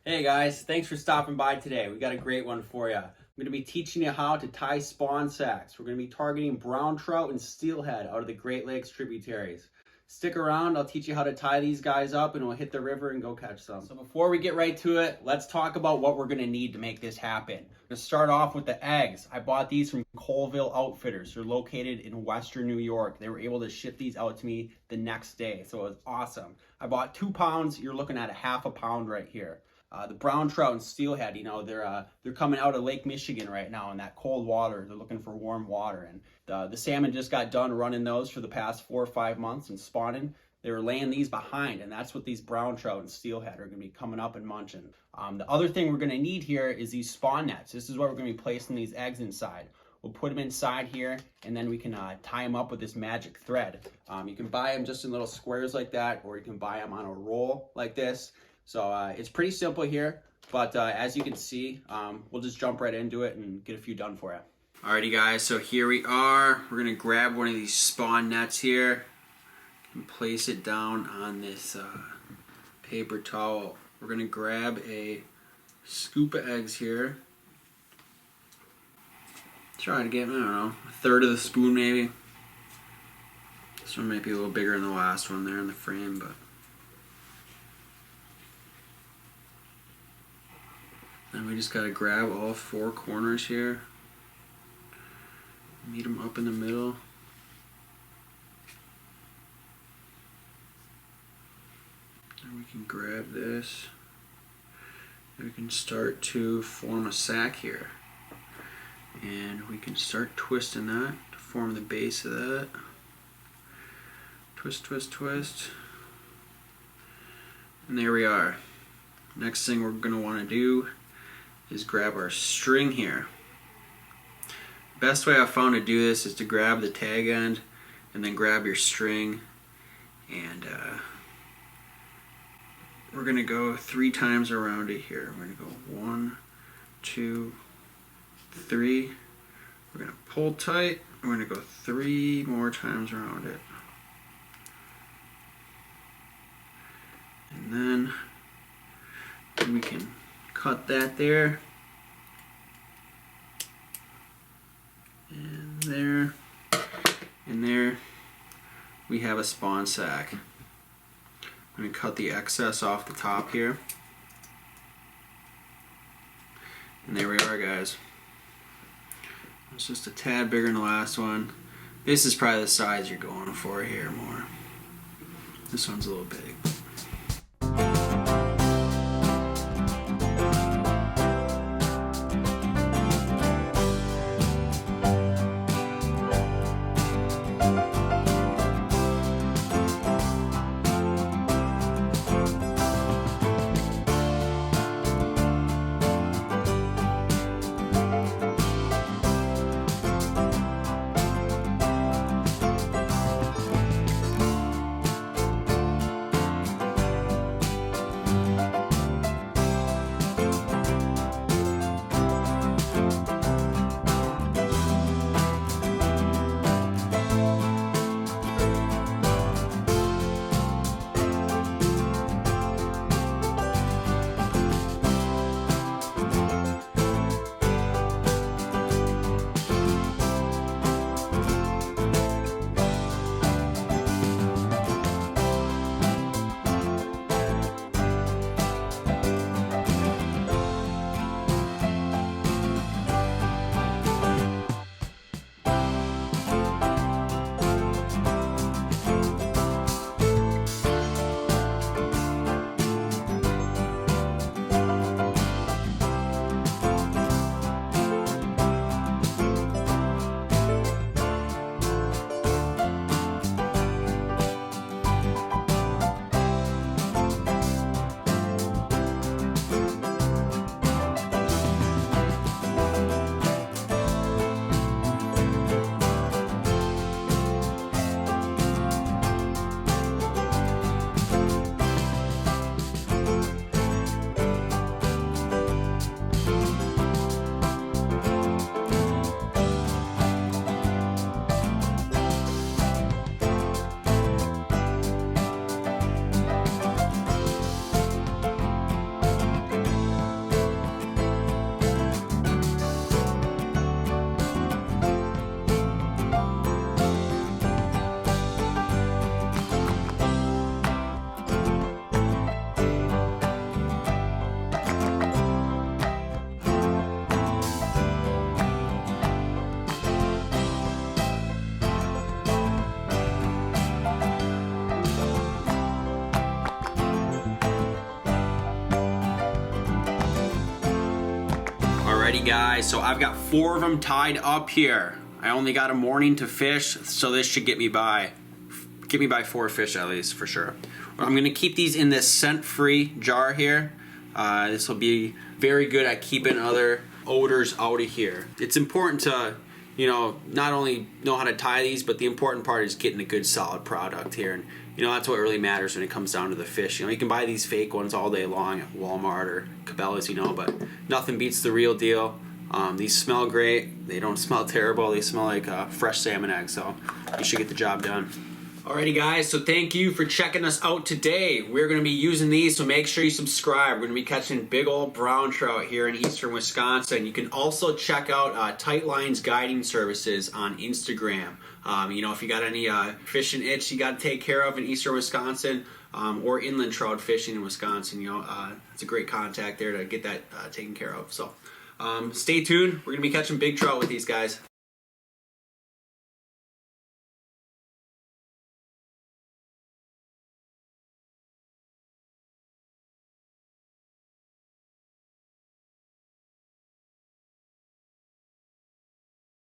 Hey guys, thanks for stopping by today. We got a great one for you. I'm going to be teaching you how to tie spawn sacks. We're going to be targeting brown trout and steelhead out of the Great Lakes tributaries. Stick around, I'll teach you how to tie these guys up and we'll hit the river and go catch some. So before we get right to it, let's talk about what we're going to need to make this happen. I'm going to start off with the eggs. I bought these from Colville Outfitters. They're located in Western New York. They were able to ship these out to me the next day, so it was awesome. I bought 2 pounds. You're looking at a half a pound right here. The brown trout and steelhead, they're coming out of Lake Michigan right now in that cold water. They're looking for warm water, and the salmon just got done running those for the past 4 or 5 months and spawning. They were laying these behind, and that's what these brown trout and steelhead are going to be coming up and munching. The other thing we're going to need here is these spawn nets. This is what we're going to be placing these eggs inside. We'll put them inside here, and then we can tie them up with this magic thread. You can buy them just in little squares like that, or you can buy them on a roll like this. So it's pretty simple here, but as you can see, we'll just jump right into it and get a few done for you. Alrighty guys, so here we are. We're gonna grab one of these spawn nets here and place it down on this paper towel. We're gonna grab a scoop of eggs here. Try to get, I don't know, a third of the spoon maybe. This one might be a little bigger than the last one there in the frame, but and we just gotta grab all 4 corners here, meet them up in the middle. And we can grab this, and we can start to form a sack here. And we can start twisting that to form the base of that. Twist, twist, twist. And there we are. Next thing we're gonna wanna do is grab our string here. Best way I found to do this is to grab the tag end and then grab your string, and we're gonna go 3 times around it here. We're gonna go 1, 2, 3. We're gonna pull tight. We're gonna go 3 more times around it, and then we can cut that there, and there, and there. We have a spawn sack. I'm going to cut the excess off the top here, and there we are, guys. It's just a tad bigger than the last one. This is probably the size you're going for here more. This one's a little big. Alrighty guys, so I've got 4 of them tied up here. I only got a morning to fish, so this should get me by 4 fish at least for sure. I'm gonna keep these in this scent-free jar here. This will be very good at keeping other odors out of here. It's important to, you know, not only know how to tie these, but the important part is getting a good solid product here. And you know, that's what really matters when it comes down to the fish. You know, you can buy these fake ones all day long at Walmart or Cabela's, you know, but nothing beats the real deal. These smell great. They don't smell terrible. They smell like fresh salmon eggs, so you should get the job done. Alrighty guys, so thank you for checking us out today. We're going to be using these, so make sure you subscribe. We're going to be catching big old brown trout here in eastern Wisconsin. You can also check out Tight Lines Guiding Services on Instagram. You know, if you got any fishing itch you got to take care of in eastern Wisconsin, or inland trout fishing in Wisconsin, you know, it's a great contact there to get that taken care of. So stay tuned. We're going to be catching big trout with these guys.